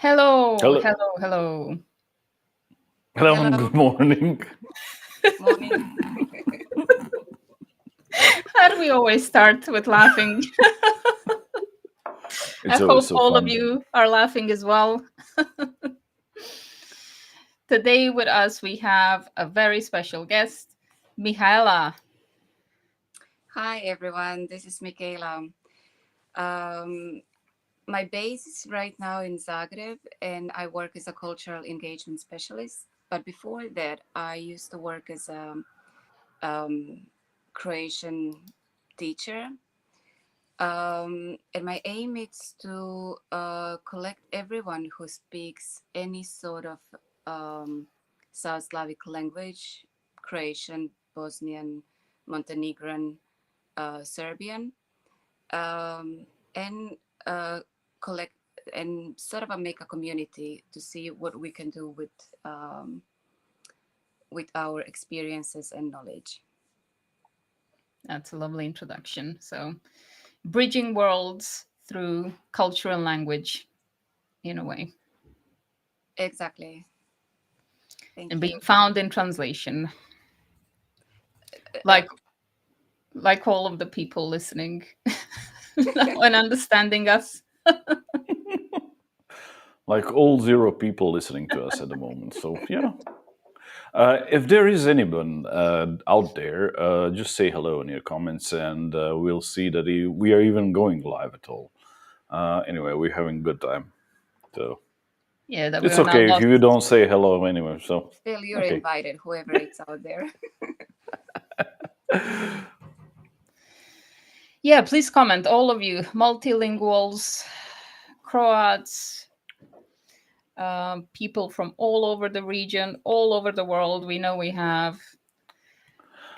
Hello, Hello, hello, hello. hello, and Hello, good morning. morning. How do we always start with laughing? I It's always hope so all of fun. you are laughing as well. Today with us, we have a very special guest, Mihaela. Hi, everyone. This is Mihaela. Um, my base is right now in Zagreb, and I work as a cultural engagement specialist. But before that, I used to work as a Croatian teacher. And my aim is to collect everyone who speaks any sort of South Slavic language, Croatian, Bosnian, Montenegrin, Serbian, and collect and sort of make a community to see what we can do with our experiences and knowledge. That's a lovely introduction. So, bridging worlds through culture and language, in a way, Exactly. and Thank being you. found in translation, Uh, like all of the people listening and understanding us. Like all zero people listening to us at the moment. So, yeah. If there is anyone out there, just say hello in your comments and we'll see that we are even going live at all. Anyway, we're having a good time. So, Yeah, that we it's are now okay if lost. you don't say hello anyway. So, Still, you're okay. invited, whoever is out there. Yeah, please comment, all of you, multilinguals, Croats, people from all over the region, all over the world. We know we have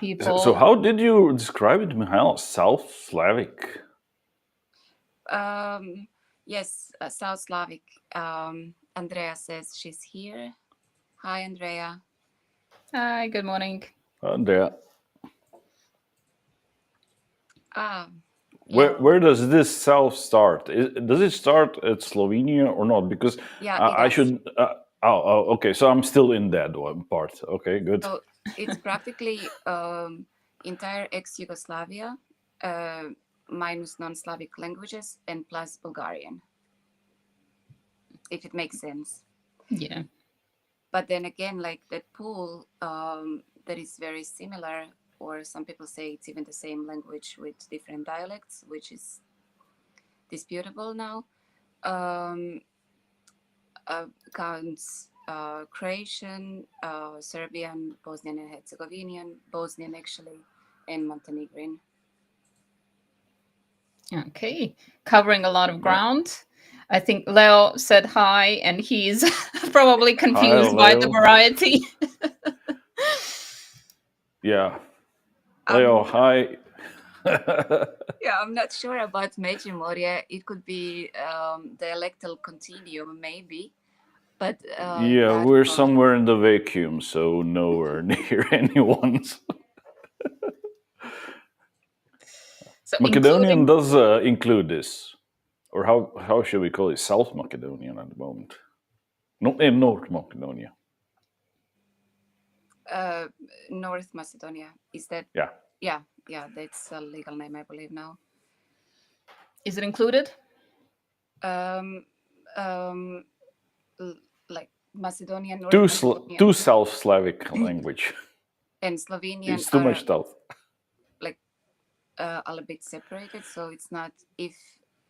So, people. how did you describe it, Mihail? South Slavic? Um, yes, South Slavic. Andrea says she's here. Hi, Andrea. Hi, good morning. There. Ah, Where yeah, where does this South start? Does it start at Slovenia or not? Because yeah, it I does. should. Okay. So I'm still in that one part. Okay, good. So it's practically entire ex-Yugoslavia, uh, minus non-Slavic languages and plus Bulgarian, if it makes sense. Yeah. But then again, like that pool that is very similar, or some people say it's even the same language with different dialects, which is disputable now. Um, Counts Croatian, Serbian, Bosnian and Herzegovinian, Bosnian actually, and Montenegrin. Okay. Covering a lot of Yeah. ground. I think Leo said hi, and he's probably Hi, confused by the Leo. variety. Yeah, Leo. Um, Hi. yeah, I'm not sure about Međimurje. It could be dialectal continuum, maybe, but Yeah, that we're part. somewhere in the vacuum, so nowhere near anyone's. So, Macedonian including, does include this, or how should we call it? South Macedonian at the moment. Not in North Macedonia. Uh, North Macedonia. Is that? Yeah. Yeah, yeah, that's a legal name, I believe now. is it included? Um, um, like Macedonian, North Too Macedonian, too South Slavic language. and Slovenian It's too are much South. like a little bit separated. So it's not, if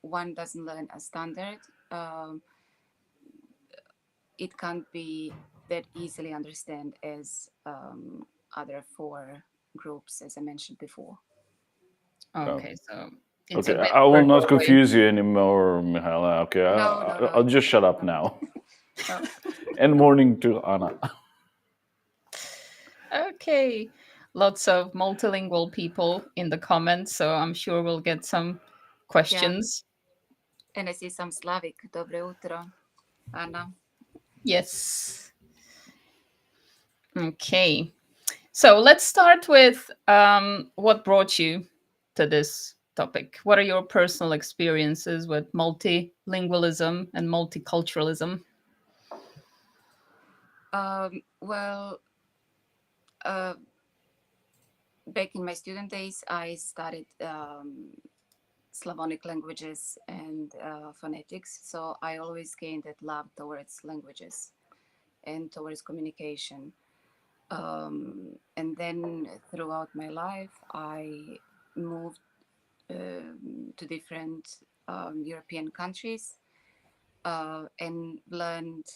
one doesn't learn a standard, um, it can't be that easily understand as other four groups, as I mentioned before. Oh. Okay, so it's a Okay, bit I will further not away. confuse you anymore, Mihaela. Okay, No, no, no, I'll just shut up no, now. no. And morning to Anna. Okay. Lots of multilingual people in the comments, so I'm sure we'll get some Yeah, questions. and I see some Slavic. Dobre utro, Anna. Yes. Okay. So let's start with what brought you to this topic. What are your personal experiences with multilingualism and multiculturalism? Well, uh, back in my student days, I studied Slavonic languages and phonetics. So I always gained that love towards languages and towards communication. And then throughout my life, I moved to different European countries and learned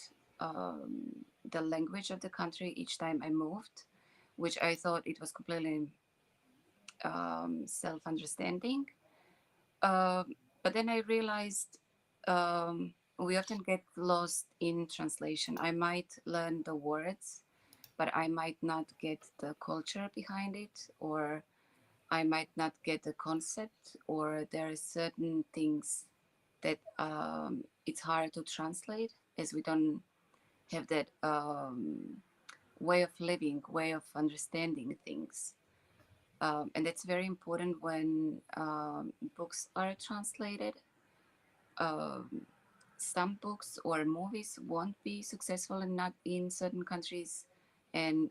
the language of the country each time I moved, which I thought it was completely self-understanding. But then I realized we often get lost in translation. I might learn the words, but I might not get the culture behind it, or I might not get the concept, or there are certain things that it's hard to translate as we don't have that way of living, way of understanding things. And that's very important when books are translated. Um, some books or movies won't be successful in not in certain countries, and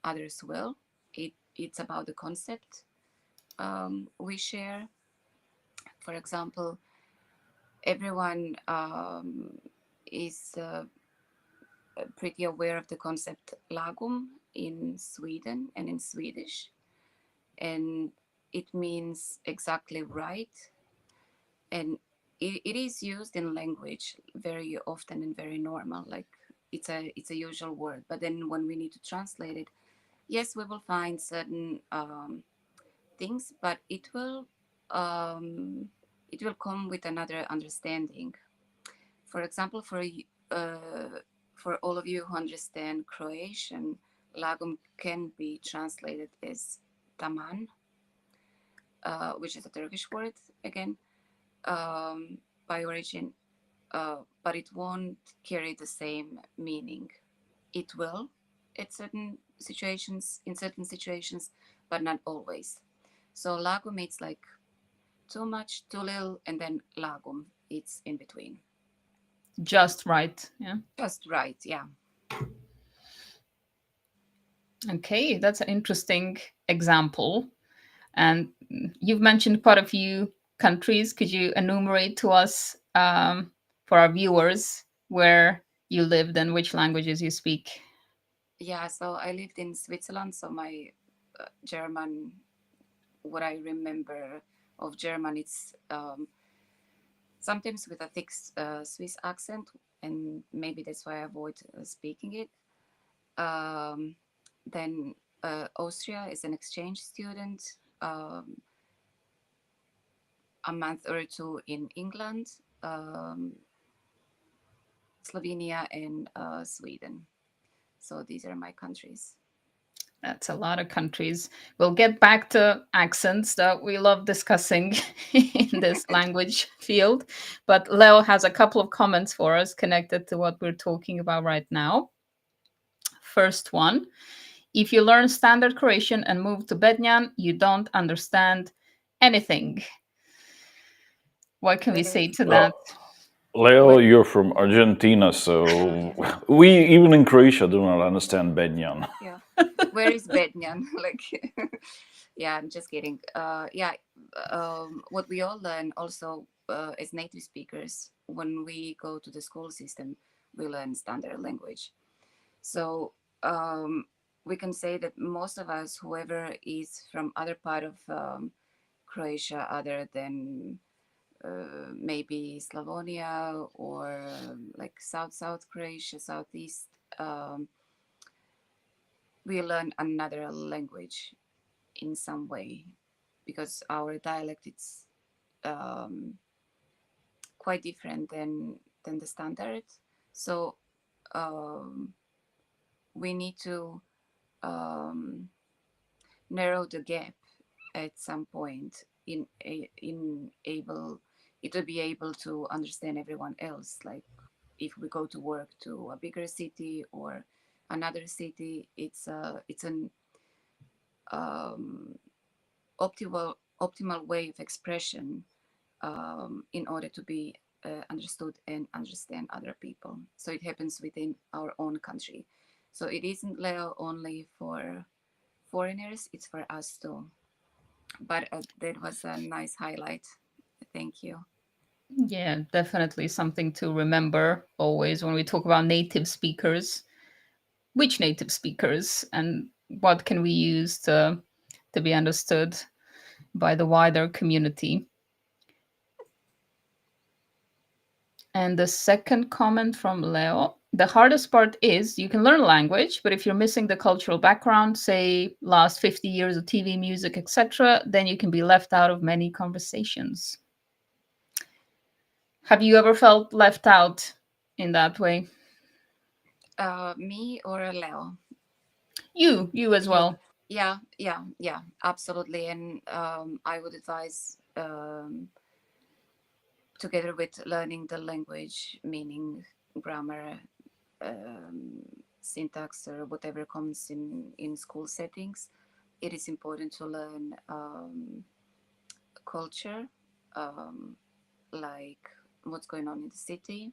others will. It's about the concept we share. For example, everyone is pretty aware of the concept lagom in Sweden and in Swedish, and it means exactly right. And it is used in language very often and very normal, like it's a usual word. But then when we need to translate it, yes, we will find certain things, but um, it will come with another understanding. For example, for all of you who understand Croatian, lagom can be translated as taman, which is a Turkish word again, by origin, but it won't carry the same meaning. It will in certain situations, but not always. So lagom it's like too much, too little, and then lagom it's in between. Just right. Yeah. Just right, yeah. Okay, that's an interesting example. And you've mentioned quite a few countries. Could you enumerate to us, for our viewers, where you lived and which languages you speak? Yeah, so I lived in Switzerland, so my German, what I remember of German, it's sometimes with a thick Swiss accent, and maybe that's why I avoid speaking it. Um, then Austria is an exchange student, a month or two in England, Slovenia, and Sweden. So these are my countries. That's a lot of countries. We'll get back to accents that we love discussing in this language field. But Leo has a couple of comments for us connected to what we're talking about right now. First one: if you learn standard Croatian and move to Bednyan, you don't understand anything. What can we Where, say to that? Well, Leo, where, you're from Argentina, so we even in Croatia do not understand Benjan. yeah, where is Bednyan? Like, yeah, I'm just kidding. Yeah, what we all learn also as native speakers when we go to the school system, we learn standard language. So we can say that most of us, whoever is from other part of Croatia, other than maybe Slavonia or like South Croatia, Southeast, um, we learn another language in some way because our dialect it's um, quite different than the standard. So um, we need to um, narrow the gap at some point in able it will be able to understand everyone else. Like if we go to work to a bigger city or another city, it's an um, optimal optimal way of expression in order to be understood and understand other people. So it happens within our own country. So it isn't Leo only for foreigners, it's for us too. But that was a nice highlight. Thank you. Yeah, definitely something to remember always when we talk about native speakers. Which native speakers and what can we use to be understood by the wider community? And the second comment from Leo, the hardest part is you can learn a language, but if you're missing the cultural background, say last 50 years of TV, music, etc., then you can be left out of many conversations. Have you ever felt left out in that way? Me or Leo? You as You. well. Yeah, absolutely. And I would advise, together with learning the language, meaning grammar, syntax, or whatever comes in school settings, it is important to learn culture, like what's going on in the city,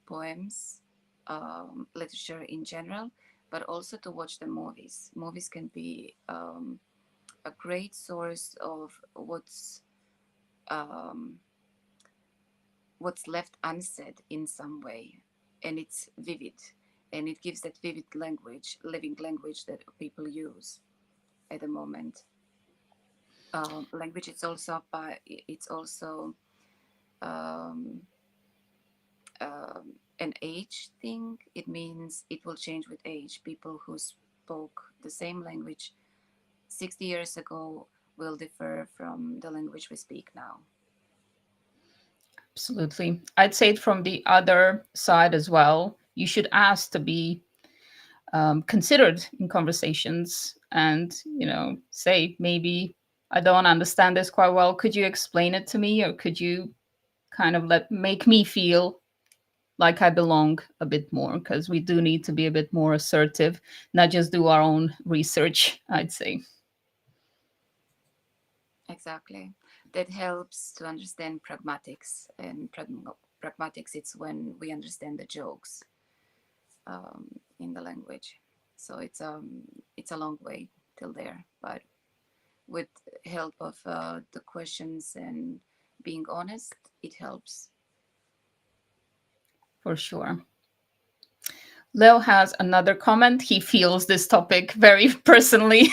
poems, literature in general, but also to watch the movies. Movies can be a great source of um, what's left unsaid in some way, and it's vivid, and it gives that vivid language, living language that people use at the moment. Language, it's also um, an age thing. It means it will change with age. People who spoke the same language 60 years ago will differ from the language we speak now. Absolutely. I'd say it from the other side as well. You should ask to be considered in conversations and, say, maybe I don't understand this quite well. Could you explain it to me? Or could you kind of make me feel like I belong a bit more? Because we do need to be a bit more assertive, not just do our own research, I'd say. Exactly. That helps to understand pragmatics. And pragmatics, it's when we understand the jokes in the language. So it's a long way till there, but with help of the questions and being honest, it helps. For sure. Leo has another comment. He feels this topic very personally.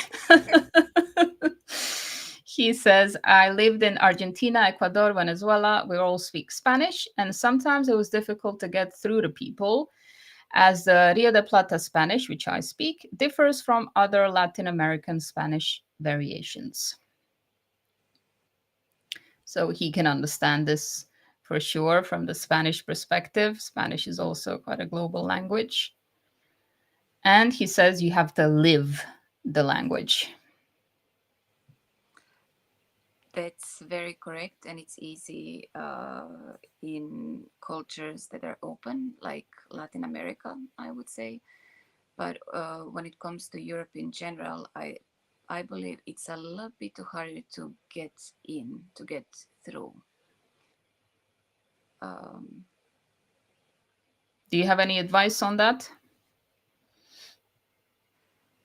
He says, I lived in Argentina, Ecuador, Venezuela. We all speak Spanish, and sometimes it was difficult to get through to people, as the Rio de Plata Spanish, which I speak, differs from other Latin American Spanish variations. So he can understand this for sure from the Spanish perspective. Spanish is also quite a global language. And he says you have to live the language. That's very correct, and it's easy in cultures that are open, like Latin America, I would say. But when it comes to Europe in general, I believe it's a little bit too hard to get in, to get through. Um, Do you have any advice on that?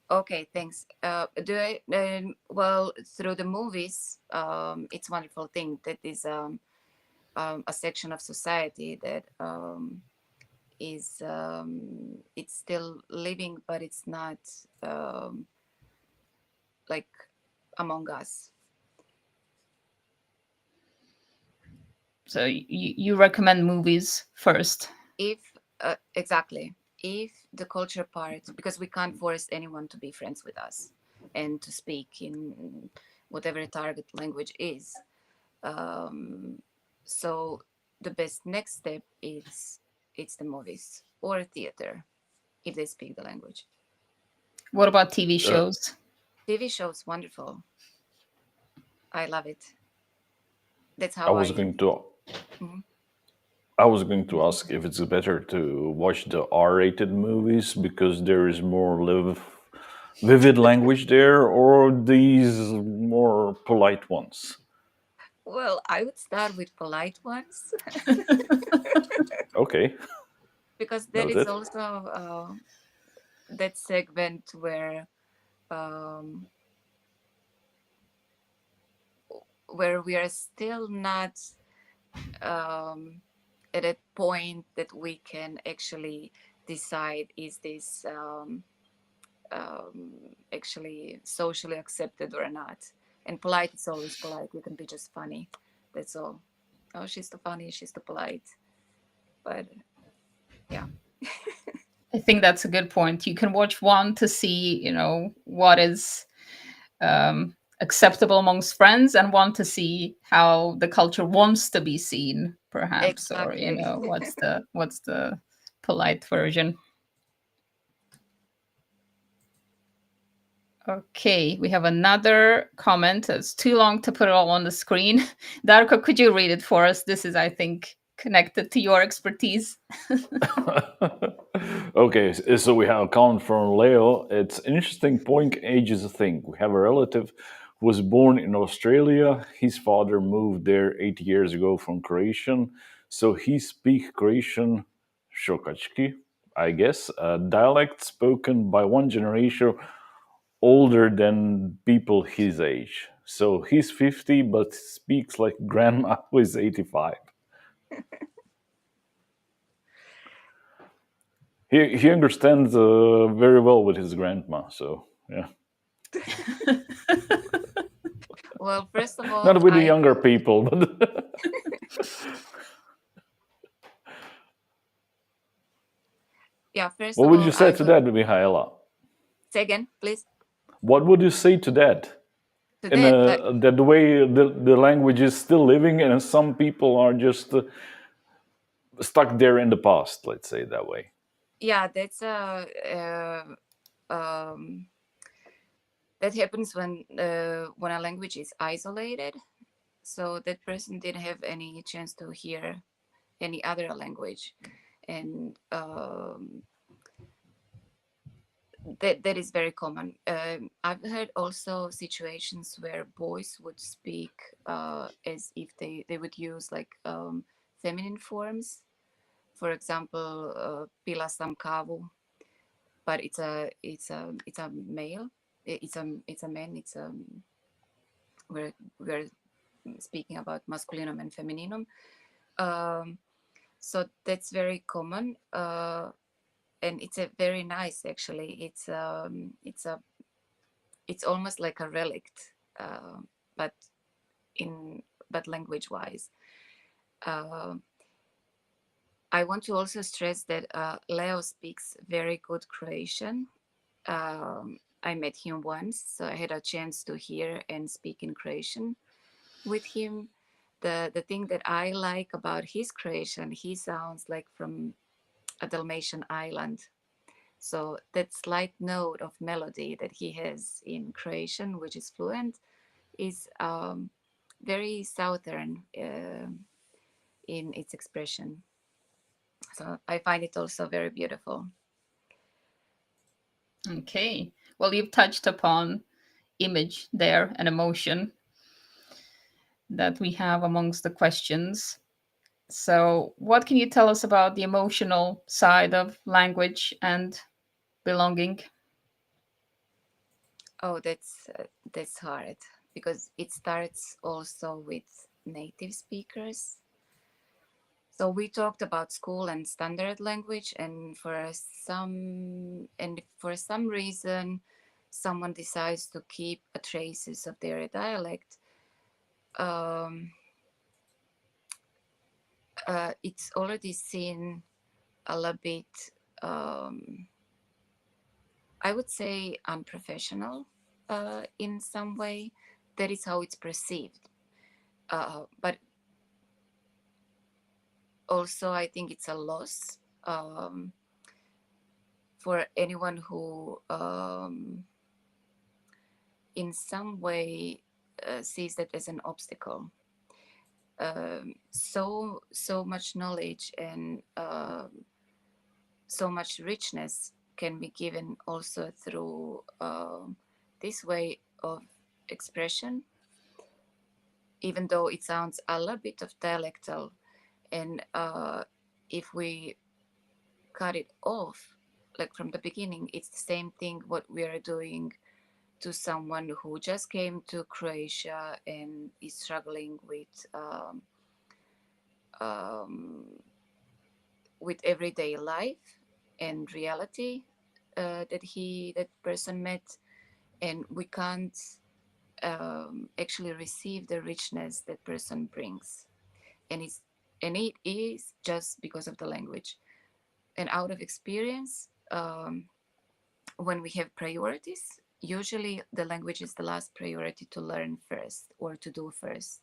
okay, thanks. Well, through the movies, it's a wonderful thing that is a section of society that is it's still living, but it's not like among us. So you recommend movies first. If exactly, if the culture part, because we can't force anyone to be friends with us and to speak in whatever target language is. So the best next step is it's the movies or theater if they speak the language. What about TV Uh, shows? TV shows, wonderful. I love it. That's I how was I. going to Mhm. I was going to ask if it's better to watch the R-rated movies because there is more live vivid language there, or these more polite ones? Well, I would start with polite ones Okay, because there is noted. also that segment um, where we are still not at a point that we can actually decide, is this actually socially accepted or not. And polite is always polite. You can be just funny. That's all. Oh, she's too funny. She's too polite. But yeah, I think that's a good point. You can watch one to see, what is acceptable amongst friends, and one to see how the culture wants to be seen, perhaps, or exactly. what's the polite version. Okay, we have another comment. It's too long to put it all on the screen. Darko, could you read it for us? This is, I think, connected to your expertise. Okay, so we have a comment from Leo. It's an interesting point. Age is a thing. We have a relative who was born in Australia. His father moved there 8 years ago from Croatian, so he speaks Croatian, Šokački, I guess, a dialect spoken by one generation older than people his age. So he's 50, but speaks like grandma who is 85. He understands very well with his grandma. So yeah, Well, first of all, not with the younger people, but yeah, first what of would you all, say I to will that, Mihaela? say again, please. What would you say to that? To In that, like, that the way the language is still living, and some people are just stuck there in the past. Let's say it that way. yeah, that's um, that happens when a language is isolated. So that person didn't have any chance to hear any other language, and that is very common. I've heard also situations where boys would speak as if they would use like feminine forms. For example, pila sam kavu, but it's a male. It's a man. We're speaking about masculinum and femininum. Um, so that's very common. And it's a very nice, actually. It's almost like a relict, but in but language wise. I want to also stress that Leo speaks very good Croatian. I met him once, so I had a chance to hear and speak in Croatian with him. The thing that I like about his Croatian, he sounds like from a Dalmatian island. So that slight note of melody that he has in Croatian, which is fluent, is very southern in its expression. So I find it also very beautiful. Okay. Well, you've touched upon image there and emotion that we have amongst the questions. So, what can you tell us about the emotional side of language and belonging? Oh, that's hard because it starts also with native speakers. So we talked about school and standard language, and for some reason, someone decides to keep a traces of their dialect. Um, it's already seen a little bit, um, I would say, unprofessional in some way. That is how it's perceived. But also, I think it's a loss for anyone who, in some way, sees that as an obstacle. So much knowledge and so much richness can be given also through this way of expression, even though it sounds a little bit of dialectal. And if we cut it off, like from the beginning, it's the same thing what we are doing to someone who just came to Croatia and is struggling with everyday life and reality that person met, and we can't actually receive the richness that person brings, and it is just because of the language. And out of experience, when we have priorities, usually the language is the last priority to learn first or to do first.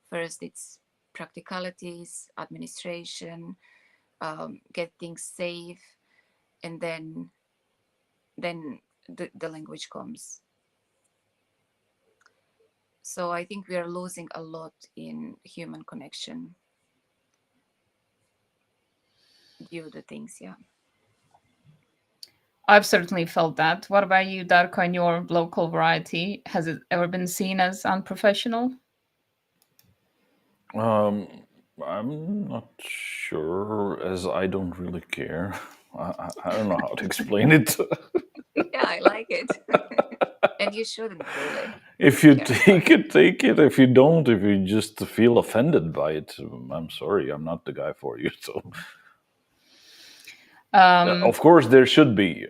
First, it's practicalities, administration, get things safe, and then the language comes. So I think we are losing a lot in human connection due to things, yeah. I've certainly felt that. What about you, Darko, in your local variety? Has it ever been seen as unprofessional? I'm not sure, as I don't really care. I don't know how to explain it. Yeah, I like it. And you shouldn't really. If you care take it, take it. If you don't, if you just feel offended by it, I'm sorry, I'm not the guy for you. So, of course, there should be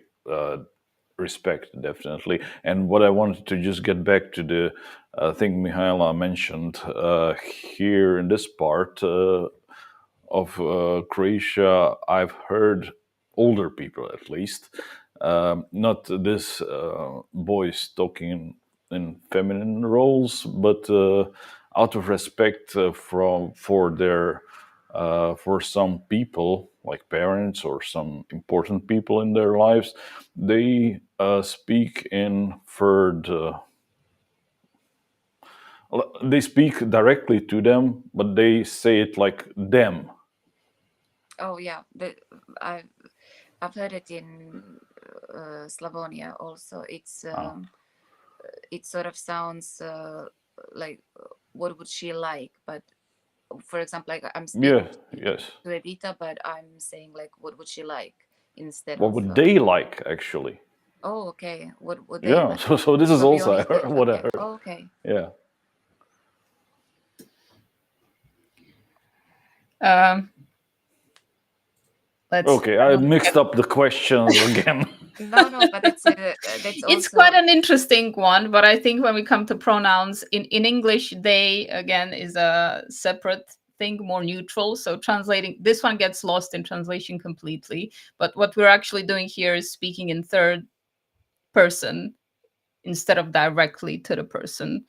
respect, definitely. And what I wanted to just get back to the thing Mihaela mentioned here in this part of Croatia, I've heard older people at least, not this boys talking in feminine roles, but out of respect for their for some people like parents or some important people in their lives, they speak in third. They speak directly to them, but they say it like them. Oh yeah, I've heard it in Slavonia also. It sort of sounds like what would she like, but for example, like I'm speaking Yeah, yes. to Evita, but I'm saying like what would she like instead What of would they like, actually? oh, okay, what would they Yeah, like? so this is So we also only say what I okay. heard. Oh, okay. Yeah. Um, let's. Okay, I mixed up the questions again. No, but that's It's also quite an interesting one, but I think when we come to pronouns in English, they again is a separate thing, more neutral. So translating this one gets lost in translation completely. But what we're actually doing here is speaking in third person instead of directly to the person,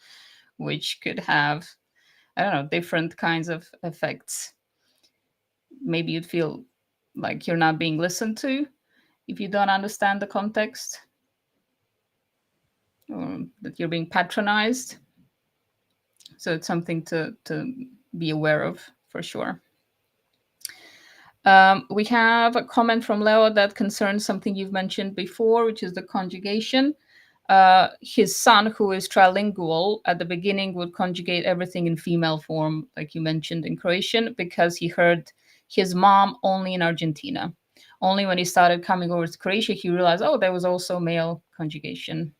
which could have, I don't know, different kinds of effects. Maybe you'd feel like you're not being listened to if you don't understand the context, or that you're being patronized. So it's something to be aware of for sure. We have a comment from Leo that concerns something you've mentioned before, which is the conjugation. His son, who is trilingual, at the beginning would conjugate everything in female form, like you mentioned in Croatian, because he heard his mom only in Argentina. Only when he started coming over to Croatia, he realized, oh, there was also male conjugation.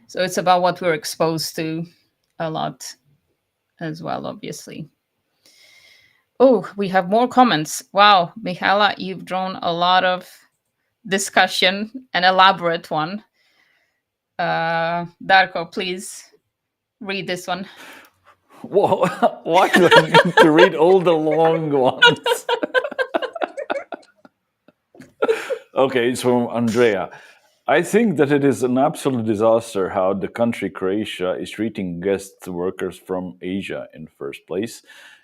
So it's about what we're exposed to a lot as well, obviously. Oh, we have more comments. Wow, Mihaela, you've drawn a lot of discussion, an elaborate one. Darko, please read this one. Whoa, why do I need to read all the long ones? Okay, it's from Andrea. I think that it is an absolute disaster how the country Croatia is treating guest workers from Asia in the first place.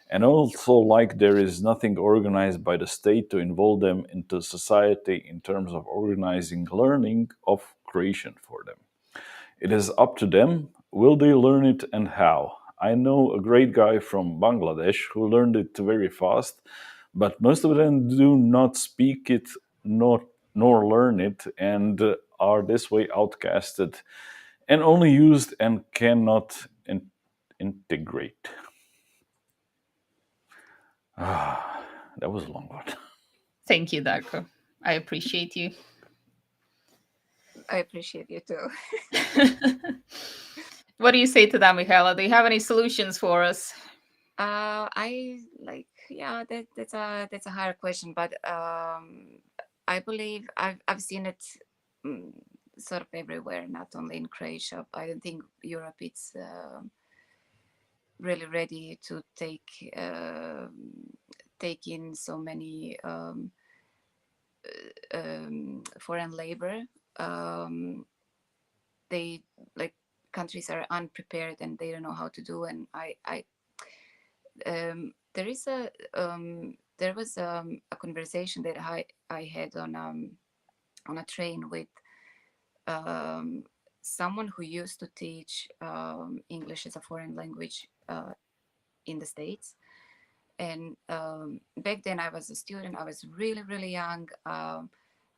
And also, like, there is nothing organized by the state to involve them into society in terms of organizing learning of Croatian for them. It is up to them. Will they learn it and how? I know a great guy from Bangladesh who learned it very fast, but most of them do not speak it not nor learn it, and are this way outcasted and only used and cannot integrate. That was a long one. Thank you, Darko. I appreciate you. I appreciate you too. What do you say to that, Mihaela? Do you have any solutions for us? I like, yeah, that's a hard question, but I believe I've seen it, mm, sort of everywhere, not only in Croatia. I don't think Europe it's really ready to take in so many foreign labor. Um, they like countries are unprepared and they don't know how to do. And there was a conversation that I had on a train with um, someone who used to teach English as a foreign language in the States. And back then I was a student. I was really, really young.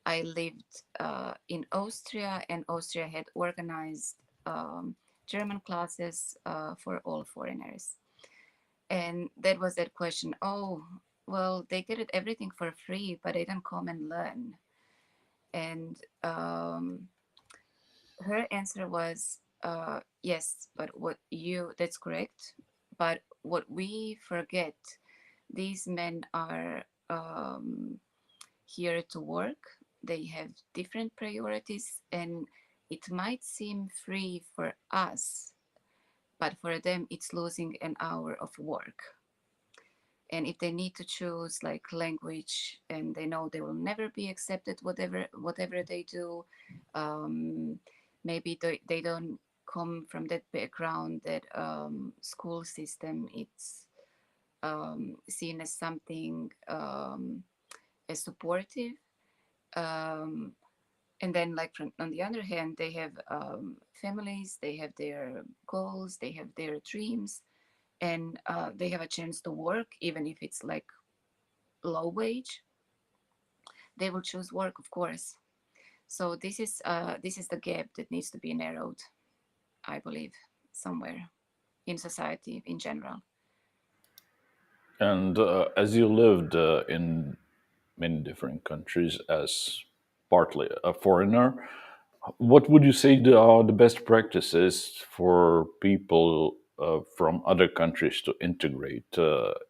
I lived in Austria, and Austria had organized German classes for all foreigners. And that was that question. Oh, well, they get it everything for free, but they don't come and learn. And her answer was, yes, but that's correct. But what we forget, these men are here to work. They have different priorities, and it might seem free for us, but for them, it's losing an hour of work. And if they need to choose like language, and they know they will never be accepted, whatever they do, um, maybe they don't come from that background, that school system, it's seen as something as supportive. Um, and then like on the other hand, they have families, they have their goals, they have their dreams, and they have a chance to work, even if it's like low wage, they will choose work, of course. So this is the gap that needs to be narrowed, I believe, somewhere in society in general. And as you lived in many different countries as partly a foreigner, what would you say are the best practices for people from other countries to integrate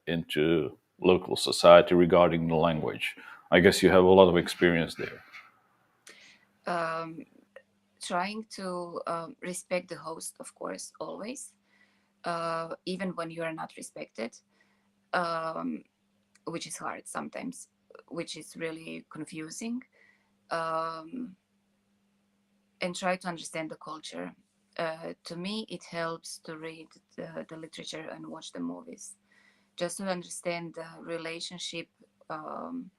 into local society regarding the language? I guess you have a lot of experience there. Um, Trying to respect the host, of course, always, even when you are not respected, um, which is hard sometimes, which is really confusing. Um, and try to understand the culture. To me, it helps to read the literature and watch the movies, just to understand the relationship um,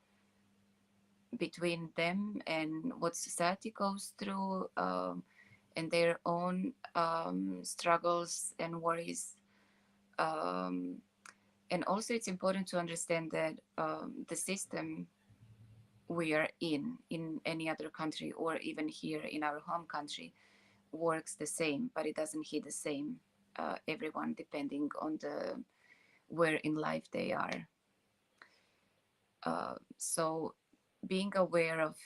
between them and what society goes through, and their own struggles and worries. Um, and also, it's important to understand that the system we are in any other country, or even here in our home country, works the same, but it doesn't hit the same everyone, depending on the where in life they are. So being aware of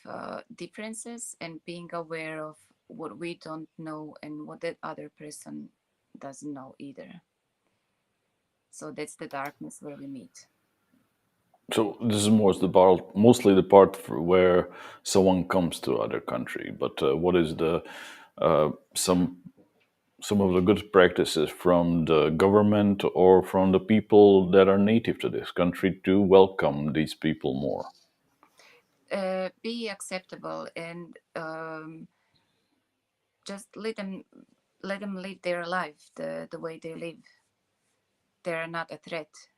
differences, and being aware of what we don't know and what that other person doesn't know either. So that's the darkness where we meet. So this is mostly the part where someone comes to other country. But what is the some of the good practices from the government or from the people that are native to this country to welcome these people more? Be acceptable, and just let them live their life the way they live. They're not a threat.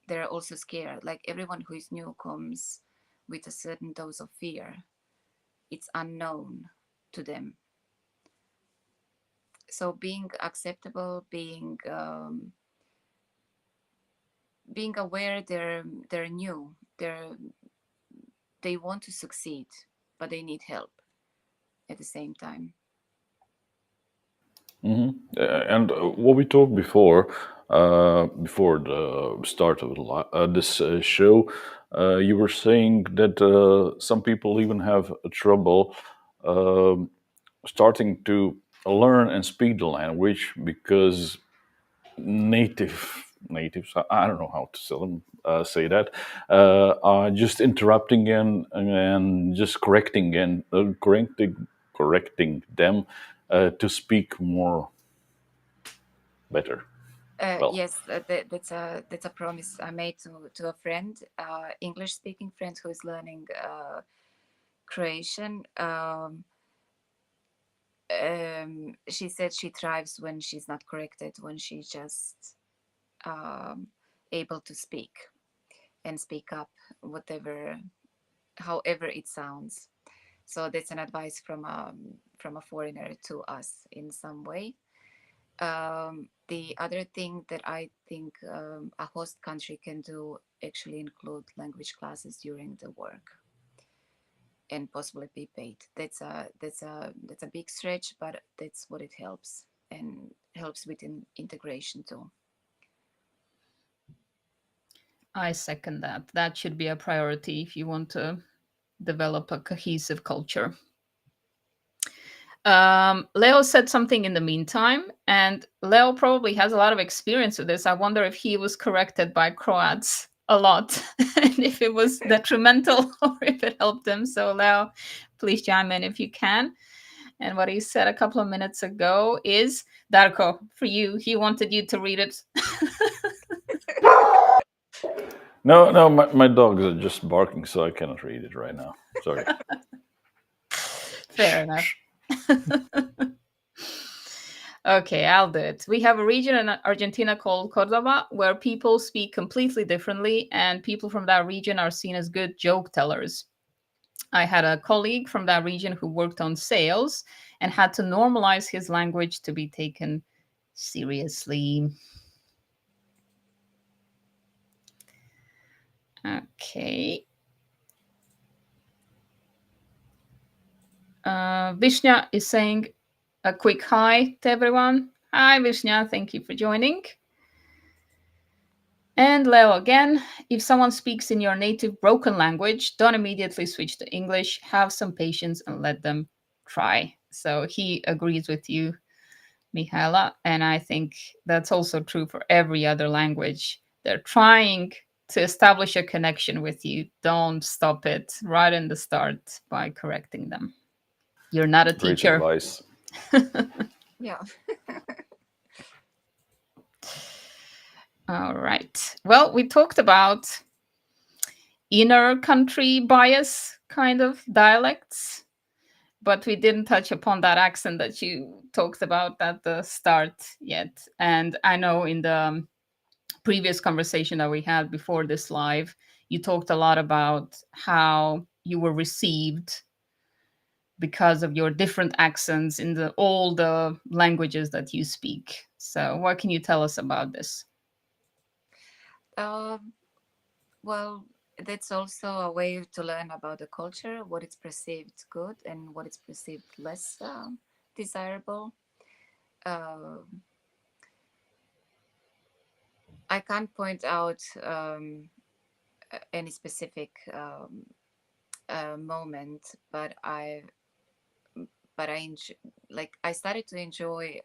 They're also scared. Like everyone who is new comes with a certain dose of fear. It's unknown to them. So being acceptable, being aware they're new. they want to succeed, but they need help at the same time. And what we talked before the start of this show, you were saying that some people even have trouble um starting to learn and speak the language because natives, I don't know how to say that, are just interrupting and just correcting them to speak more better. Well, Yes, that's a promise I made to a friend, English speaking friend who is learning Croatian. She said she thrives when she's not corrected, when she's just um, able to speak and speak up, whatever, however it sounds. So that's an advice from a foreigner to us in some way. The other thing that I think a host country can do actually include language classes during the work and possibly be paid. That's a big stretch, but that's what it helps and helps with integration too. I second that. That should be a priority if you want to develop a cohesive culture. Leo said something in the meantime, and Leo probably has a lot of experience with this. I wonder if he was corrected by Croats a lot and if it was detrimental or if it helped him. So, Leo, please chime in if you can. And what he said a couple of minutes ago is Darko, for you, he wanted you to read it. no, my dogs are just barking, so I cannot read it right now. Sorry. Fair enough. Okay, I'll do it. We have a region in Argentina called Cordoba where people speak completely differently, and people from that region are seen as good joke tellers. I had a colleague from that region who worked on sales and had to normalize his language to be taken seriously. Okay. Vishnya is saying a quick hi to everyone. Hi, Vishnya. Thank you for joining. And Leo again, if someone speaks in your native broken language, don't immediately switch to English. Have some patience and let them try. So he agrees with you, Mihaela. And I think that's also true for every other language. They're trying to establish a connection with you. Don't stop it right in the start by correcting them. You're not a Great teacher. advice. Yeah. All right. Well, we talked about inner country bias kind of dialects, but we didn't touch upon that accent that you talked about at the start yet. And I know in the previous conversation that we had before this live, you talked a lot about how you were received because of your different accents in all the languages that you speak. So, what can you tell us about this? Um, well, that's also a way to learn about the culture, what is perceived good and what is perceived less desirable. Uh, I can't point out any specific moment, I started to enjoy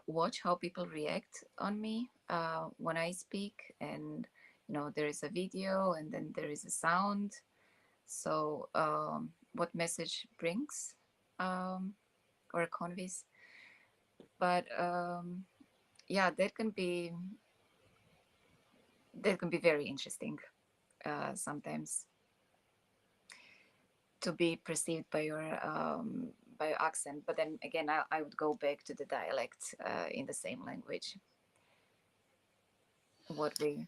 watch how people react on me when I speak, and there is a video and then there is a sound. So what message brings or conveys, but yeah, that can be very interesting sometimes to be perceived by your accent. But then again, I would go back to the dialect in the same language. What we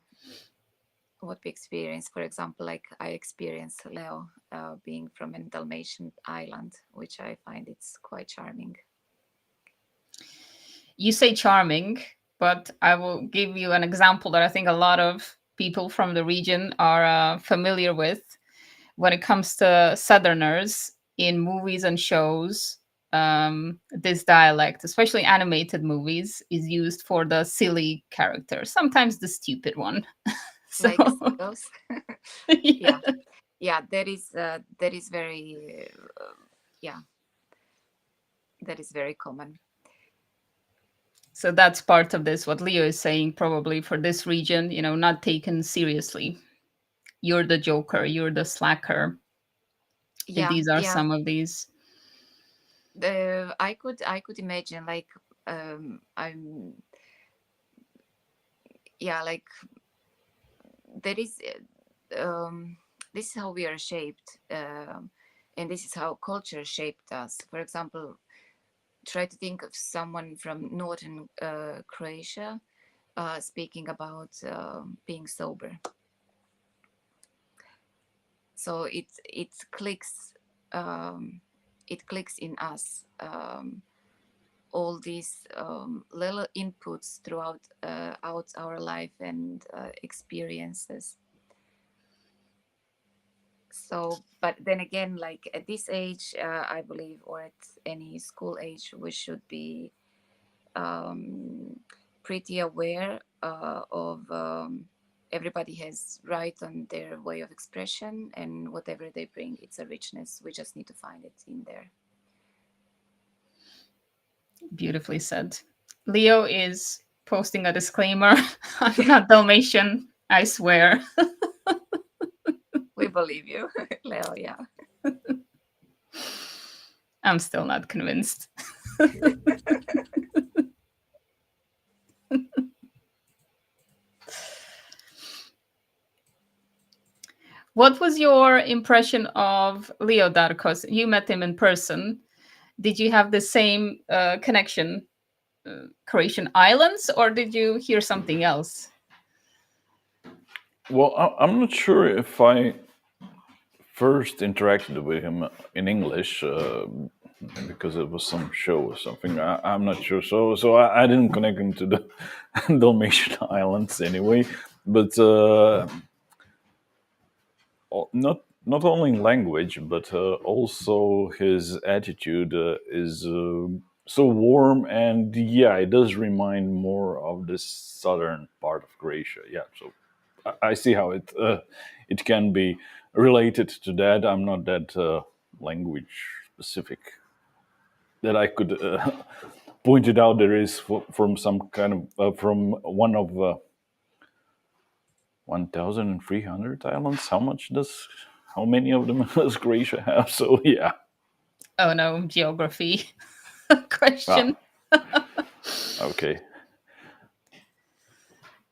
experience, for example, like I experienced Leo being from a Dalmatian island, which I find it's quite charming. You say charming, but I will give you an example that I think a lot of people from the region are familiar with when it comes to Southerners in movies and shows. This dialect, especially animated movies, is used for the silly character, sometimes the stupid one. So, Like seagulls. yeah. Yeah, that is very yeah, that is very common. So that's part of this, what Leo is saying, probably for this region, not taken seriously. You're the joker, you're the slacker. Yeah, These are yeah. some of these. I could imagine, like, I'm yeah, like, there is this is how we are shaped, and this is how culture shaped us. For example, try to think of someone from northern Croatia speaking about being sober. So it clicks, it clicks in us, all these little inputs throughout out our life and experiences. So, but then again, like at this age, I believe, or at any school age, we should be pretty aware of everybody has right on their way of expression, and whatever they bring, it's a richness. We just need to find it in there. Beautifully said. Leo is posting a disclaimer. I'm not Dalmatian, I swear. We believe you, Leo. Yeah. I'm still not convinced. What was your impression of Leo Darkos? You met him in person. Did you have the same connection, Croatian islands, or did you hear something else? Well, I'm not sure if I first interacted with him in English because it was some show or something. I'm not sure. So I didn't connect him to the Dalmatian Islands anyway. But not only in language, but also his attitude is so warm, and yeah, it does remind more of the southern part of Croatia. Yeah, so I see how it can be related to that. I'm not that language specific that I could point it out. There is from some kind of from one of 1,300 islands. How many of them does Croatia have? So yeah. Oh no, geography Ah, question. okay.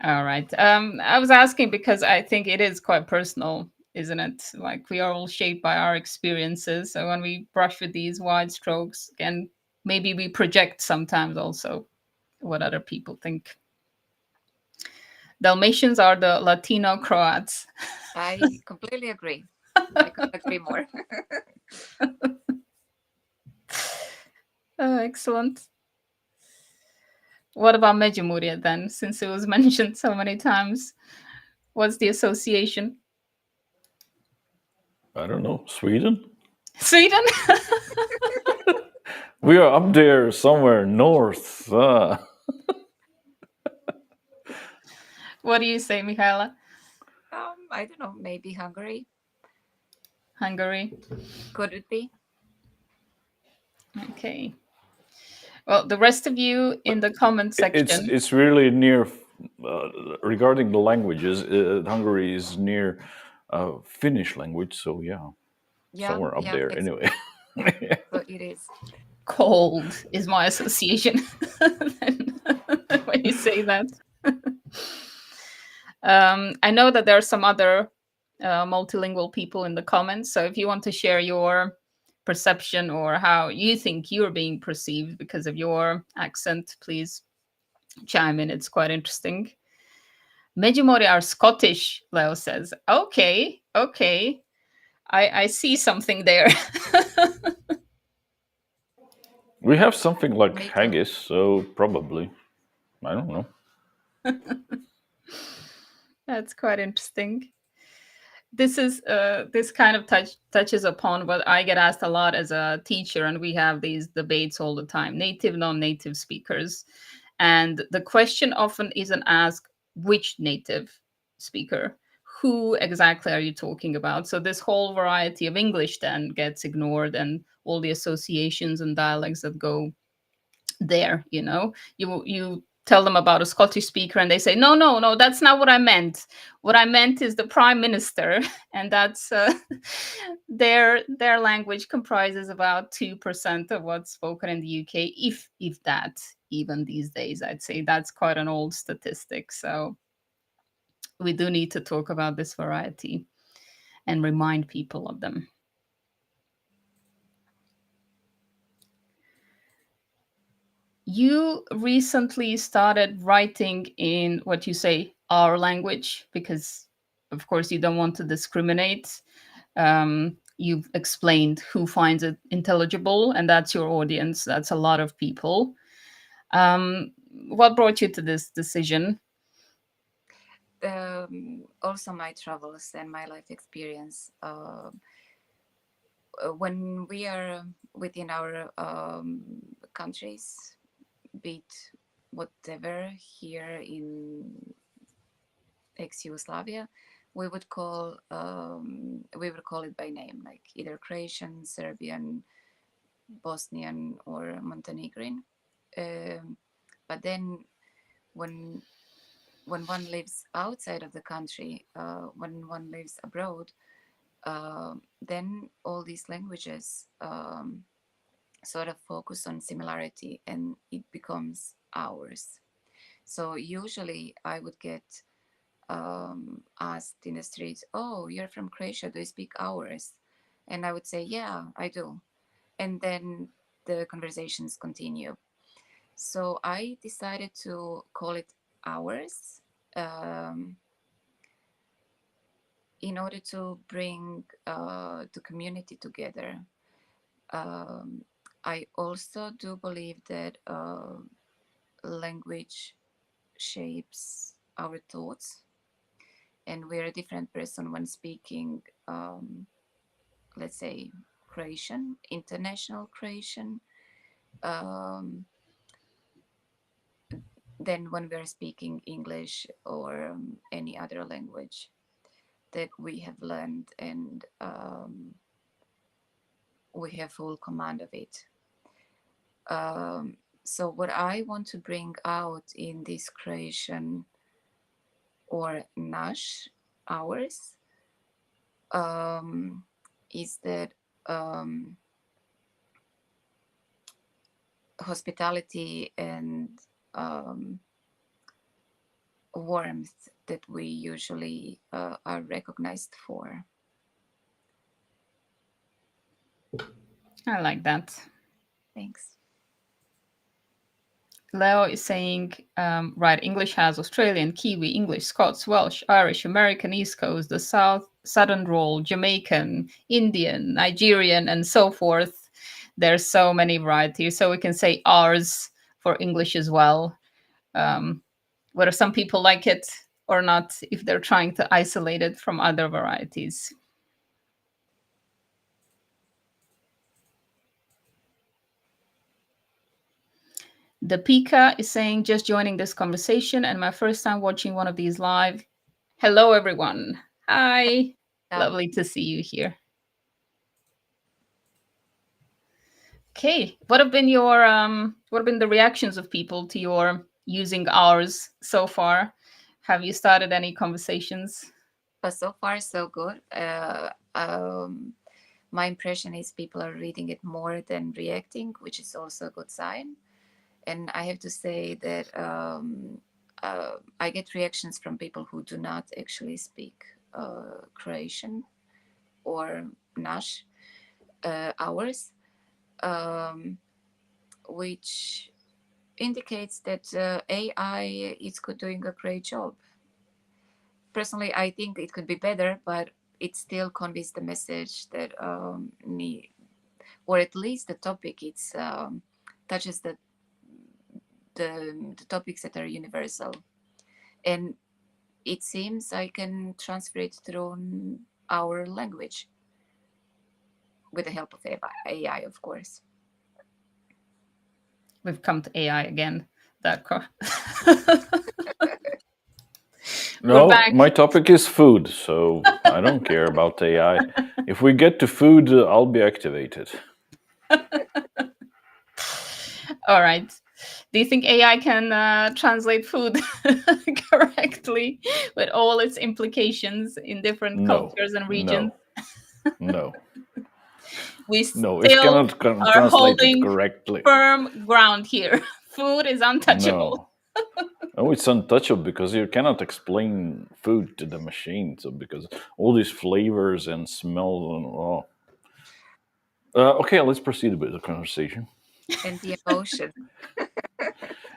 All right. I was asking because I think it is quite personal, isn't it? Like we are all shaped by our experiences. So when we brush with these wide strokes, again, maybe we project sometimes also what other people think. Dalmatians are the Latino Croats. I completely agree. I couldn't agree more. Oh, excellent. What about Međimurje then, since it was mentioned so many times? What's the association? I don't know. Sweden? Sweden? We are up there somewhere north. What do you say, Mihaela? I don't know. Maybe Hungary. Hungary? Could it be? Okay. Well, the rest of you in the comment section. It's really near. Regarding the languages, Hungary is near Finnish language, so yeah, Yeah. somewhere up Yeah. there Exactly. anyway. So it is. Cold is my association when you say that. I know that there are some other multilingual people in the comments. So if you want to share your perception or how you think you're being perceived because of your accent, please chime in. It's quite interesting. Medjugorje are Scottish, Leo says. Okay, okay. I see something there. We have something like Me too. haggis, so probably. I don't know. That's quite interesting. This kind of touches upon what I get asked a lot as a teacher, and we have these debates all the time: native, non-native speakers, and the question often isn't asked which native speaker, who exactly are you talking about? So this whole variety of English then gets ignored, and all the associations and dialects that go there. You tell them about a Scottish speaker and they say, no, no, no, that's not what I meant. What I meant is the prime minister. And that's their language comprises about 2% of what's spoken in the UK, if that, even these days. I'd say that's quite an old statistic. So we do need to talk about this variety and remind people of them. You recently started writing in what you say, our language, because of course you don't want to discriminate. You've explained who finds it intelligible, and that's your audience. That's a lot of people. What brought you to this decision? Also my travels and my life experience. When we are within our countries, be it whatever, here in ex-Yugoslavia, we would call it by name, like either Croatian, Serbian, Bosnian, or Montenegrin. But then when one lives outside of the country, when one lives abroad, then all these languages sort of focus on similarity and it becomes ours. So usually I would get asked in the streets, oh, you're from Croatia, do you speak ours? And I would say, yeah, I do. And then the conversations continue. So I decided to call it ours in order to bring the community together. I also do believe that language shapes our thoughts, and we're a different person when speaking, let's say, Croatian, international Croatian, than when we're speaking English or any other language that we have learned and we have full command of it. So what I want to bring out in this Croatian or naš, ours, is that hospitality and warmth that we usually are recognized for. I like that. Thanks. Leo is saying, right, English has Australian, Kiwi, English, Scots, Welsh, Irish, American, East Coast, the Southern Roll, Jamaican, Indian, Nigerian, and so forth. There's so many varieties. So we can say ours for English as well. Whether some people like it or not, if they're trying to isolate it from other varieties. The Pika is saying, just joining this conversation and my first time watching one of these live. Hello, everyone. Hi. Lovely to see you here. Okay, what have been the reactions of people to your using ours so far? Have you started any conversations? So far, so good. My impression is people are reading it more than reacting, which is also a good sign. And I have to say that I get reactions from people who do not actually speak Croatian or naš, ours, which indicates that AI is doing a great job. Personally, I think it could be better, but it still conveys the message that or at least the topic it's touches the topics that are universal. And it seems I can transfer it through our language with the help of AI, of course. We've come to AI again. We're No, back. my topic is food, so I don't care about AI. If we get to food, I'll be activated. All right. Do you think AI can translate food correctly with all its implications in different No, cultures and regions? no, no, We no. It still cannot are translate it holding correctly. firm ground here. Food is untouchable. No. Oh, it's untouchable because you cannot explain food to the machine. So because all these flavors and smells and oh. Okay, let's proceed with the conversation. And the emotion.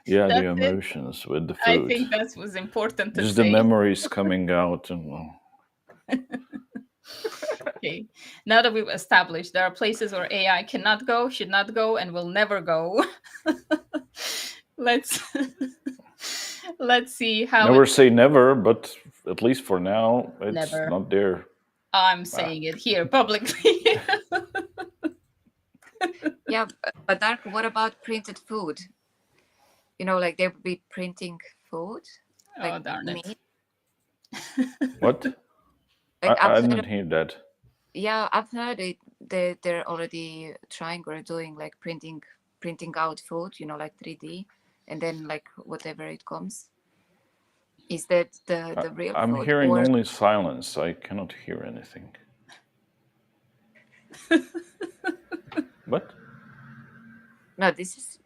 Yeah, the That's it. emotions with the I food. think that was important to Just the say. memories coming out and Okay. Now that we've established there are places where AI cannot go, should not go, and will never go. let's let's see how never it say never, but at least for now, it's never. not there. I'm saying it here publicly. Yeah, but Dark, what about printed food? Like they would be printing food, like Oh darn it. meat. What? Like I I've heard didn't hear that. Yeah, I've heard it. They're already trying or doing like printing out food, like 3D, and then like whatever it comes. Is that the real I'm food, hearing or only silence. I cannot hear anything. What? no? This is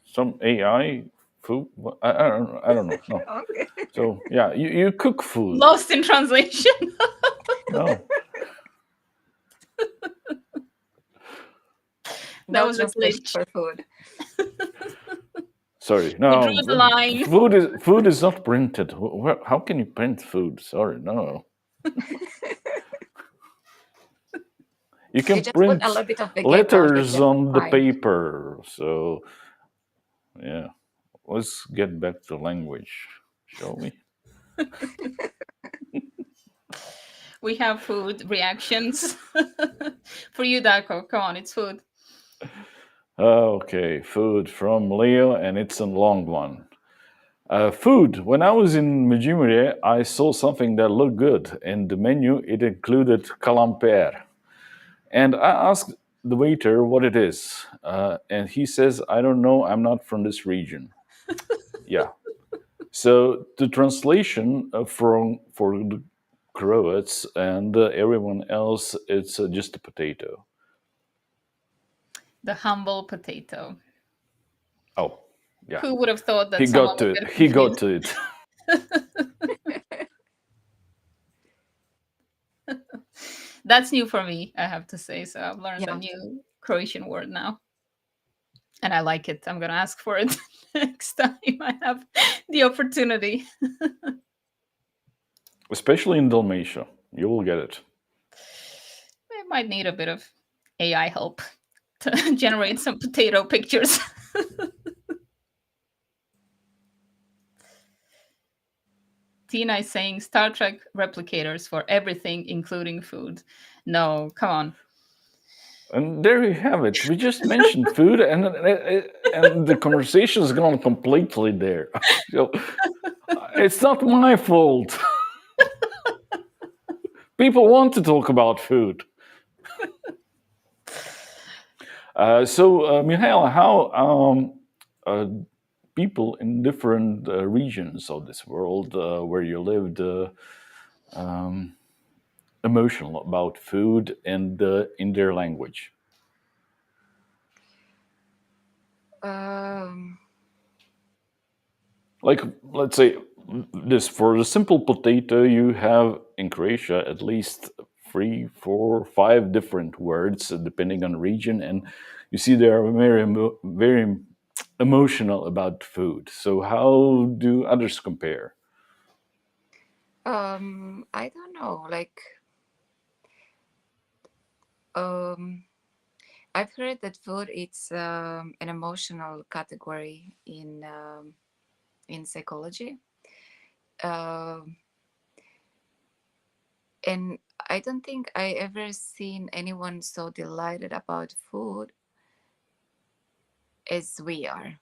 Some AI food? I don't know. No. okay. So yeah, you cook food. Lost in translation. No. That No was a translation glitch. for food. Sorry. We No. drew the line. Food is not printed. How can you print food? Sorry. No. You You can just put a print little bit of vegetable that letters you on the find. paper. So yeah. Let's get back to language, shall we? We have food reactions. For you, Darko. Come on, it's food. Okay, food from Leo, and it's a long one. Food. When I was in Medjugorje, I saw something that looked good. In the menu, it included calamper. And I asked the waiter what it is. And he says, I don't know, I'm not from this region. Yeah. So the translation for the Croats and everyone else, it's just a potato. The humble potato. Oh, yeah. Who would have thought that He someone got would to it. get He got confused? to it. That's new for me, I have to say. So I've learned a Yeah. new Croatian word now. And I like it. I'm going to ask for it next time I have the opportunity. Especially in Dalmatia. You will get it. I might need a bit of AI help to generate some potato pictures. Tina is saying Star Trek replicators for everything, including food. No, come on. And there you have it. We just mentioned food, and the conversation has gone completely there. So it's not my fault. People want to talk about food. Mihaela, how people in different regions of this world where you lived emotional about food and in their language? Um, Like, let's say this for the simple potato, you have in Croatia at least 3, 4, 5 different words depending on region, and you see they are very emotional about food. So how do others compare? I don't know. Like, I've heard that food it's an emotional category in psychology. Um And I don't think I ever seen anyone so delighted about food as we are.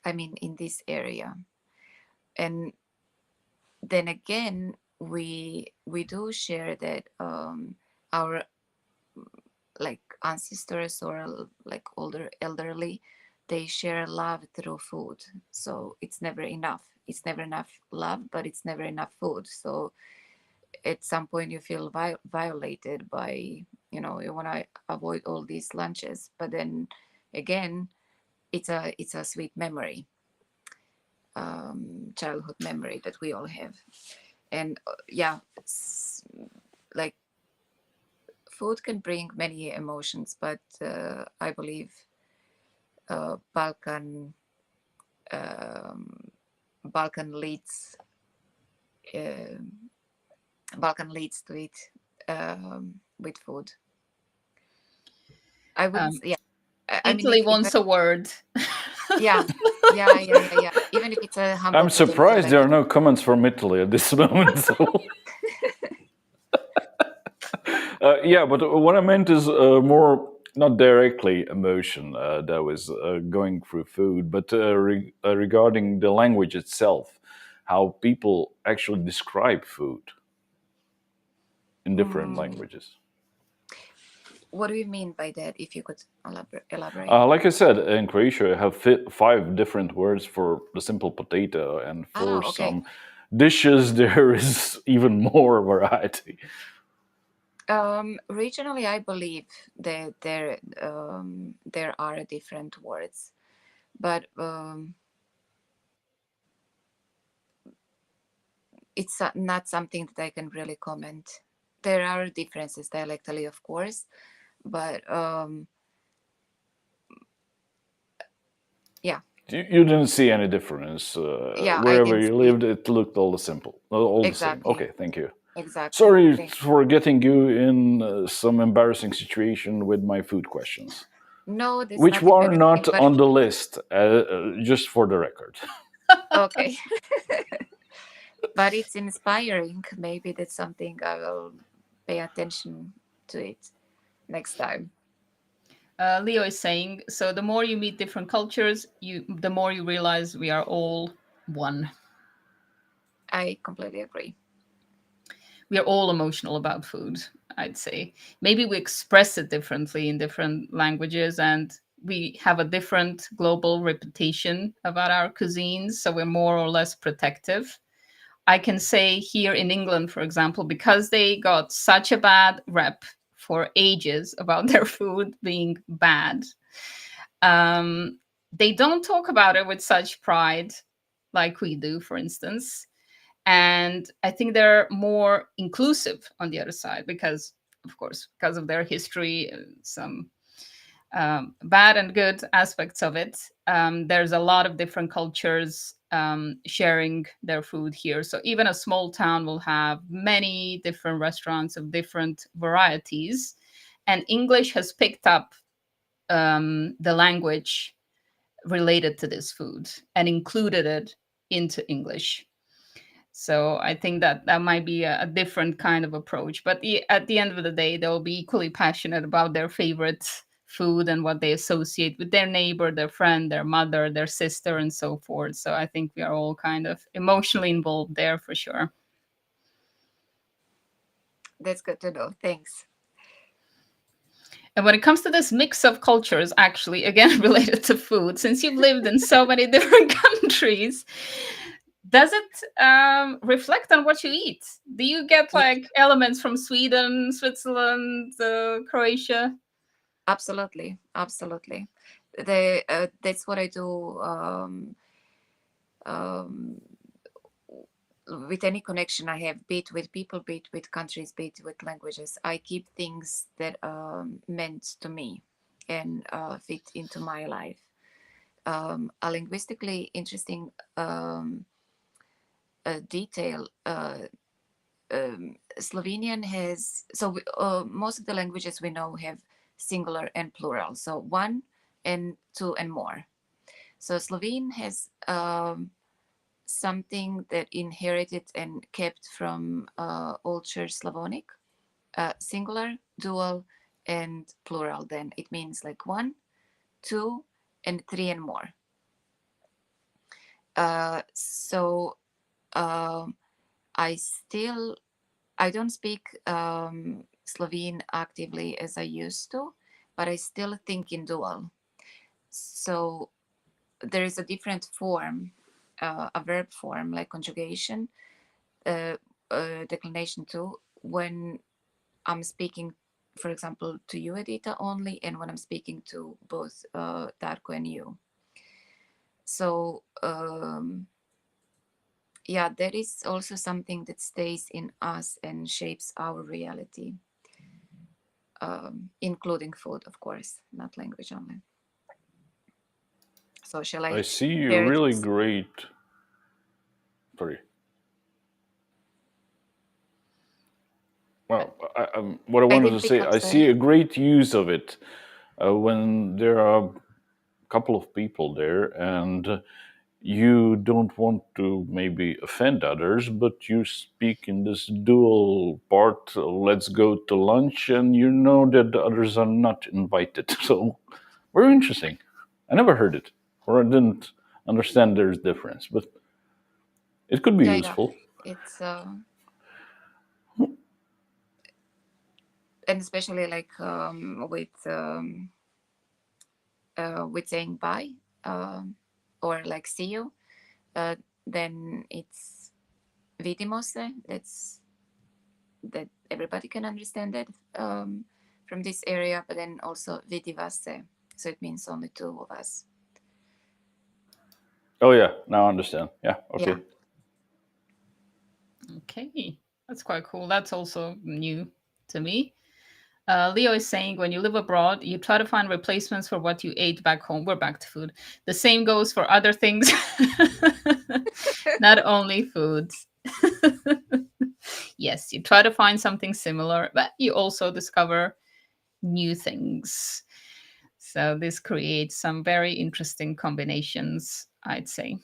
I mean, in this area. And then again, we do share that our like ancestors or like older elderly, they share love through food. So it's never enough. It's never enough love, but it's never enough food. So at some point you feel violated by, you want to avoid all these lunches, but then again, it's a sweet memory, childhood memory that we all have. And yeah, like food can bring many emotions, but I believe uh, balkan balkan leads um balkan leads to it, with food. I wouldn't, Um, yeah. I mean, Italy if I, wants a word. yeah, yeah. Even if it's a humble I'm potato, surprised there like are no comments from Italy at this moment. So, yeah, but what I meant is more not directly emotion that was going through food, but regarding the language itself, how people actually describe food in different mm, languages. what do you mean by that? If you could elaborate. Like I said, in Croatia, I have five different words for the simple potato, and for Okay. some dishes, there is even more variety. Regionally, I believe that there are different words, but it's not something that I can really comment. There are differences dialectally, of course, but yeah, You didn't see any difference yeah, I wherever didn't you see lived. It looked all the simple, all the same. exactly, Okay, thank you. exactly. Sorry Thank for getting you in some embarrassing situation with my food questions, No, that's which not were embarrassing, not but on the list, just for the record. okay. But it's inspiring. Maybe that's something I will pay attention to it next time. Leo is saying, so the more you meet different cultures, the more you realize we are all one. I completely agree. We are all emotional about food, I'd say. Maybe we express it differently in different languages, and we have a different global reputation about our cuisines, so we're more or less protective. I can say here in England, for example, because they got such a bad rep for ages about their food being bad, they don't talk about it with such pride like we do, for instance. And I think they're more inclusive on the other side because, of course, because of their history, some bad and good aspects of it. There's a lot of different cultures sharing their food here. So even a small town will have many different restaurants of different varieties. And English has picked up the language related to this food and included it into English. So I think that that might be a different kind of approach. But at the end of the day, they'll be equally passionate about their favorite food and what they associate with their neighbor, their friend, their mother, their sister, and so forth. So I think we are all kind of emotionally involved there for sure. That's good to know. Thanks. And when it comes to this mix of cultures, actually, again, related to food, since you've lived in so many different countries, does it reflect on what you eat? Do you get Yeah, like elements from Sweden, Switzerland, Croatia? absolutely, absolutely. That's what I do. Um, with any connection I have, be it with people, be it with countries, be it with languages, I keep things that meant to me and fit into my life. A linguistically interesting detail. Slovenian has, most of the languages we know have singular and plural, so one and two and more. So Slovene has something that inherited and kept from Old Church Slavonic, singular, dual, and plural. Then it means like 1, 2, and 3 and more. So I don't speak Slovene actively as I used to, but I still think in dual. So there is a different form, a verb form like conjugation, declination too, when I'm speaking, for example, to you, Edita, only, and when I'm speaking to both Darko and you. So yeah, there is also something that stays in us and shapes our reality, including food, of course, not language only. So shall I I see a share really this? great. Sorry. Well, what I I wanted to didn't pick say, up, I see sorry. a great use of it when there are a couple of people there and you don't want to maybe offend others, but you speak in this dual part, let's go to lunch, and you know that the others are not invited. So, very interesting. I never heard it, or I didn't understand there's difference, but it could be Yeah. useful. It's and especially like with saying bye, or like see you, then it's vidimose. That everybody can understand that from this area, but then also vidivase. So it means only 2 of us. Oh, yeah, now I understand. Yeah, Yeah. okay. Okay, that's quite cool. That's also new to me. Leo is saying when you live abroad, you try to find replacements for what you ate back home. We're back to food. The same goes for other things, not only foods. Yes, you try to find something similar, but you also discover new things. So this creates some very interesting combinations, I'd say.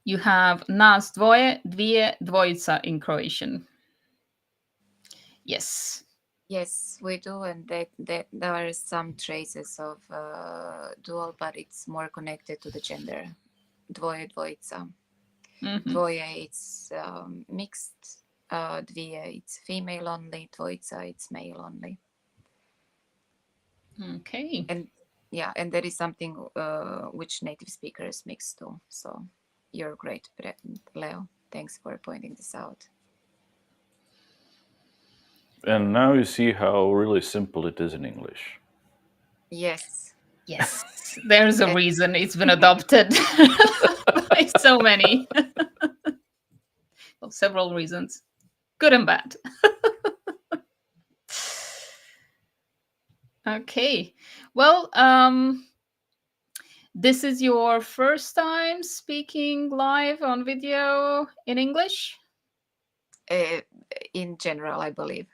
You have nas dvoje, dvije, dvojica in Croatian. Yes. Yes, we do, and that there are some traces of dual, but it's more connected to the gender. Dvoje, dvojica. Mm-hmm. Dvoje, it's mixed. Dvije, it's female only. Dvojica, it's male only. Okay. And yeah, and that is something which native speakers mix too. So you're great, Leo. Thanks for pointing this out. And now you see how really simple it is in English. Yes. Yes. There's a And reason it's been adopted by so many. Well, several reasons, good and bad. Okay. Well, this is your first time speaking live on video in English? in general, I believe.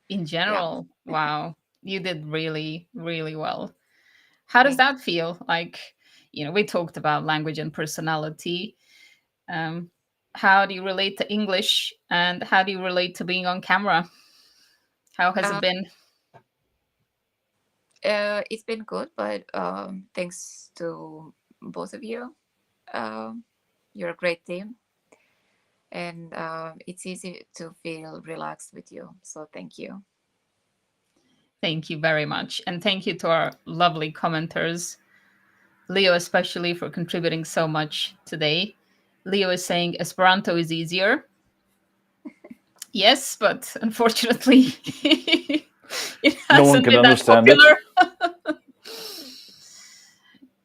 In Yeah. general, wow. You did really, really well. How does Thank that feel? Like, we talked about language and personality. Um, how do you relate to English and how do you relate to being on camera? How has it been? It's been good, but thanks to both of you. You're a great team, and it's easy to feel relaxed with you. So thank you. Thank you very much. And thank you to our lovely commenters, Leo especially for contributing so much today. Leo is saying Esperanto is easier. Yes, but unfortunately, it No one hasn't can been that understand it. popular.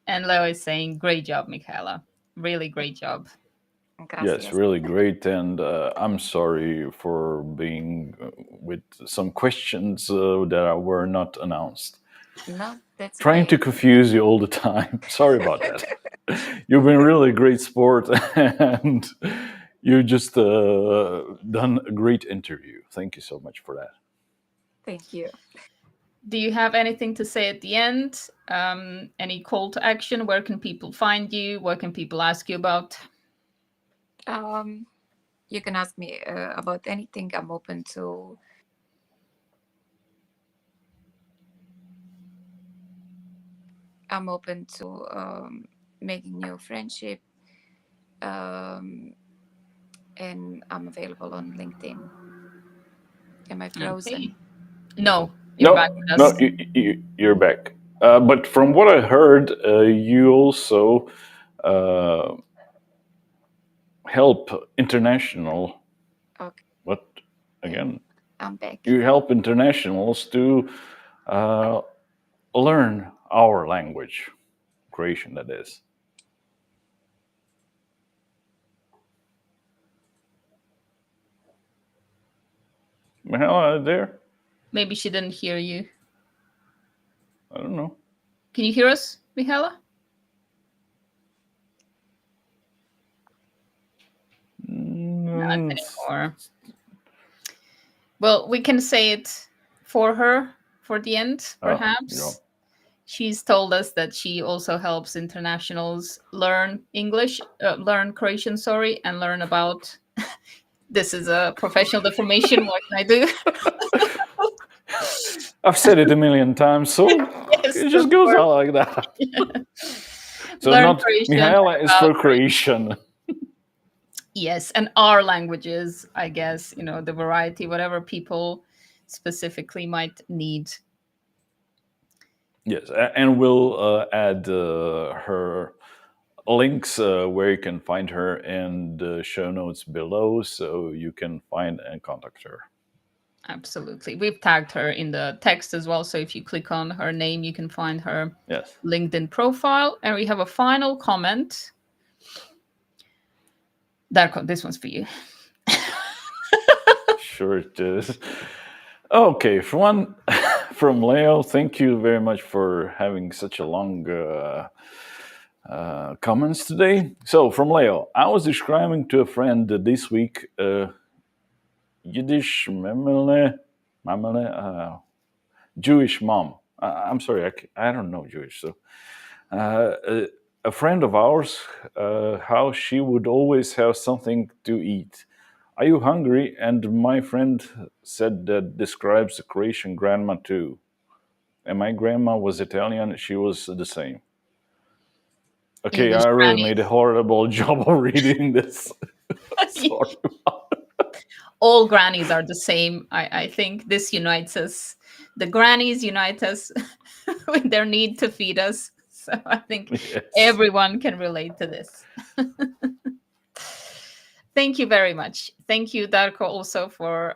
And Leo is saying, great job, Mihaela. Really great job. Yes, Gracias. really great. And I'm sorry for being with some questions that were not announced. No, that's Trying to okay. confuse you all the time. Sorry about that. You've been really a great sport and you just done a great interview. Thank you so much for that. Thank you. do you have anything to say at the end? Any call to action? Where can people find you? What can people ask you about? You can ask me about anything. I'm open to making new friendship, and I'm available on LinkedIn. Am I frozen? Okay. No, you're back No, with no, us. you're back. But from what I heard, you also uh, help international. Okay, What again? I'm back. You help internationals to uh, learn our language, Croatian, that is. Mihaela, there? Maybe she didn't hear you. I don't know. Can you hear us, Mihaela? Not Mm, anymore. Well, we can say it for her for the end, yeah. perhaps. She's told us that she also helps internationals learn English, learn Croatian, sorry, and learn about. This is a professional deformation. What can I do? I've said it a million times, so Yes, it of just goes course. out like that. So Learn not Croatian Mihaela is about for Croatian. yes, and our languages, I guess, the variety, whatever people specifically might need. Yes, and we'll add her links where you can find her in the show notes below, so you can find and contact her. Absolutely. We've tagged her in the text as well. So if you click on her name, you can find her Yes. LinkedIn profile. And we have a final comment. Darko, this one's for you. Sure it is. Okay, for one, from Leo, thank you very much for having such a long comments today. So, from Leo, I was describing to a friend this week Yiddish mamele, Jewish mom. I'm sorry, I don't know Jewish. So, a friend of ours, how she would always have something to eat. Are you hungry? And my friend said that describes the Croatian grandma too. And my grandma was Italian, she was the same. Okay, English I really made a grannies. horrible job of reading this. Sorry. All grannies are the same. I think this unites us. The grannies unite us with their need to feed us. So I think Yes. everyone can relate to this. Thank you very much. Thank you, Darko, also for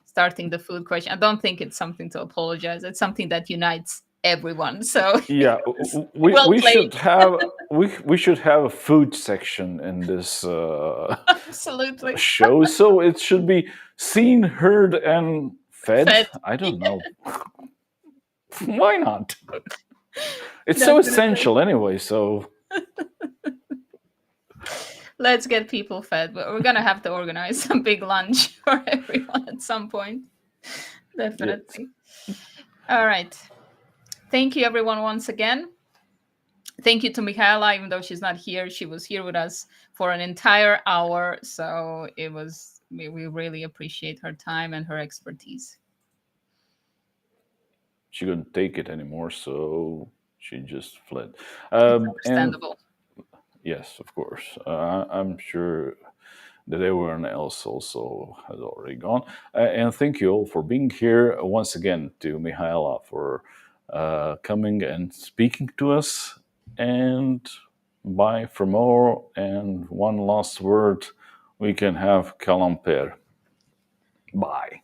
starting the food question. I don't think it's something to apologize. It's something that unites everyone. So Yeah, well we played. should have we should have a food section in this Absolutely. show. So it should be seen, heard, and fed. Fed. I don't know. Why not? It's so Definitely. essential anyway. So Let's get people fed. But we're gonna have to organize some big lunch for everyone at some point. yes. Definitely. All right. Thank you, everyone, once again. Thank you to Mihaela, even though she's not here. She was here with us for an entire hour. So we really appreciate her time and her expertise. She couldn't take it anymore, so she just fled. It's And understandable. yes, of course, I'm sure that everyone else also has already gone. And thank you all for being here once again, to Mihaela for coming and speaking to us. And bye for more. And one last word, we can have Kalamper. Bye.